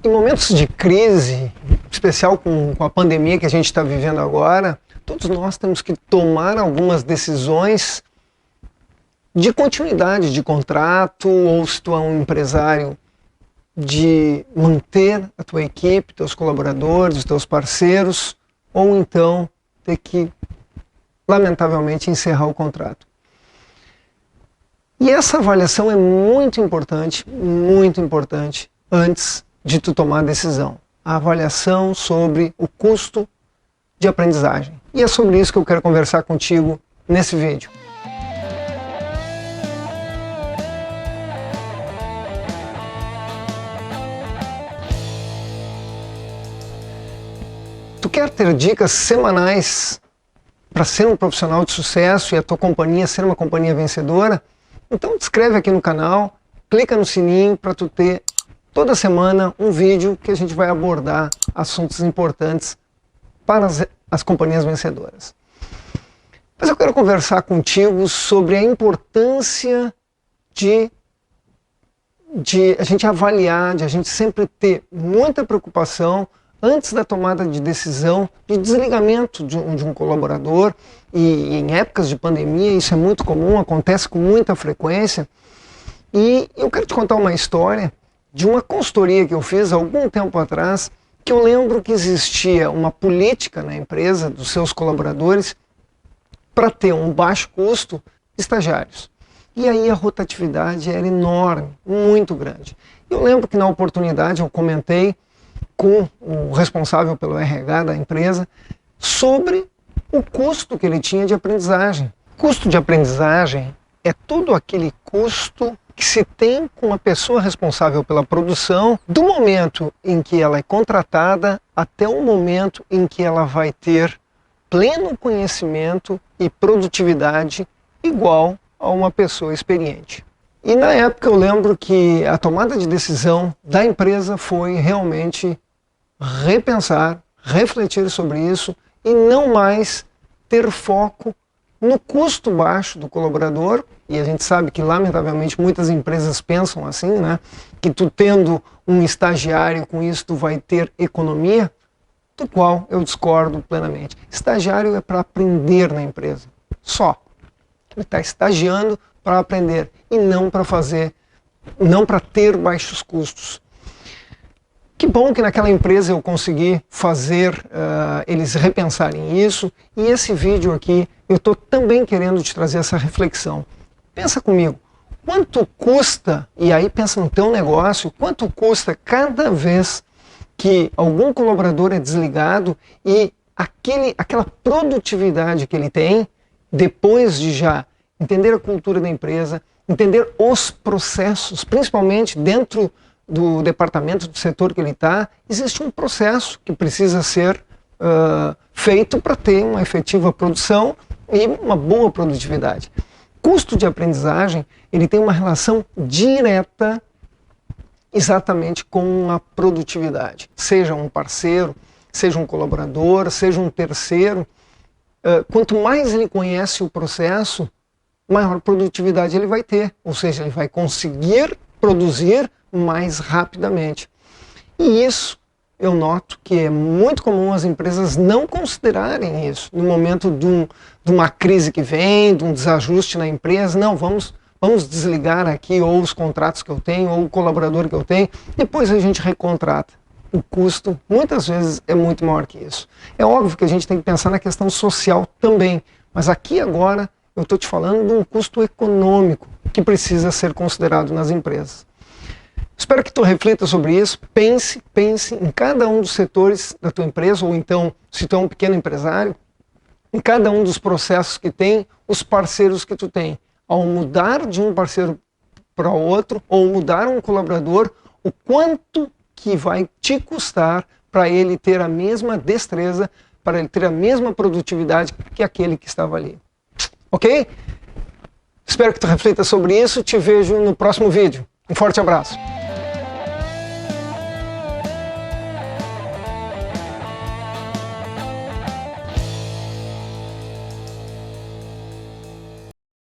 Em momentos de crise, especial com a pandemia que a gente está vivendo agora, todos nós temos que tomar algumas decisões de continuidade de contrato, ou se tu é um empresário, de manter a tua equipe, teus colaboradores, os teus parceiros, ou então ter que, lamentavelmente, encerrar o contrato. E essa avaliação é muito importante antes de tu tomar a decisão. A avaliação sobre o custo de aprendizagem. E é sobre isso que eu quero conversar contigo nesse vídeo. Tu quer ter dicas semanais para ser um profissional de sucesso e a tua companhia ser uma companhia vencedora? Então te inscreve aqui no canal, clica no sininho para tu ter toda semana um vídeo que a gente vai abordar assuntos importantes para as companhias vencedoras. Mas eu quero conversar contigo sobre a importância de a gente avaliar, de a gente sempre ter muita preocupação antes da tomada de decisão de desligamento de um colaborador. E em épocas de pandemia isso é muito comum, acontece com muita frequência. E eu quero te contar uma história de uma consultoria que eu fiz há algum tempo atrás, que eu lembro que existia uma política na empresa dos seus colaboradores para ter um baixo custo estagiários. E aí a rotatividade era enorme, muito grande. Eu lembro que na oportunidade eu comentei com o responsável pelo RH da empresa sobre o custo que ele tinha de aprendizagem. Custo de aprendizagem é todo aquele custo que se tem com a pessoa responsável pela produção, do momento em que ela é contratada até o momento em que ela vai ter pleno conhecimento e produtividade igual a uma pessoa experiente. E na época eu lembro que a tomada de decisão da empresa foi realmente repensar, refletir sobre isso e não mais ter foco no custo baixo do colaborador. E a gente sabe que lamentavelmente muitas empresas pensam assim, né? Que tu tendo um estagiário, com isso tu vai ter economia, do qual eu discordo plenamente. Estagiário é para aprender na empresa, só. Ele está estagiando para aprender e não para ter baixos custos. Que bom que naquela empresa eu consegui fazer eles repensarem isso, e esse vídeo aqui eu estou também querendo te trazer essa reflexão. Pensa comigo, quanto custa, e aí pensa no teu negócio, quanto custa cada vez que algum colaborador é desligado e aquela produtividade que ele tem, depois de já entender a cultura da empresa, entender os processos, principalmente dentro do departamento, do setor que ele está, existe um processo que precisa ser feito para ter uma efetiva produção e uma boa produtividade. Custo de aprendizagem, ele tem uma relação direta exatamente com a produtividade. Seja um parceiro, seja um colaborador, seja um terceiro, quanto mais ele conhece o processo, maior produtividade ele vai ter, ou seja, ele vai conseguir produzir mais rapidamente. E isso eu noto que é muito comum as empresas não considerarem isso no momento de uma crise que vem, de um desajuste na empresa. Não, vamos desligar aqui ou os contratos que eu tenho, ou o colaborador que eu tenho, depois a gente recontrata. O custo muitas vezes é muito maior que isso. É óbvio que a gente tem que pensar na questão social também, mas aqui agora eu estou te falando de um custo econômico que precisa ser considerado nas empresas. Espero que tu reflita sobre isso, pense em cada um dos setores da tua empresa, ou então, se tu é um pequeno empresário, em cada um dos processos que tem, os parceiros que tu tem. Ao mudar de um parceiro para outro, ou mudar um colaborador, o quanto que vai te custar para ele ter a mesma destreza, para ele ter a mesma produtividade que aquele que estava ali. Ok? Espero que tu reflita sobre isso, te vejo no próximo vídeo. Um forte abraço.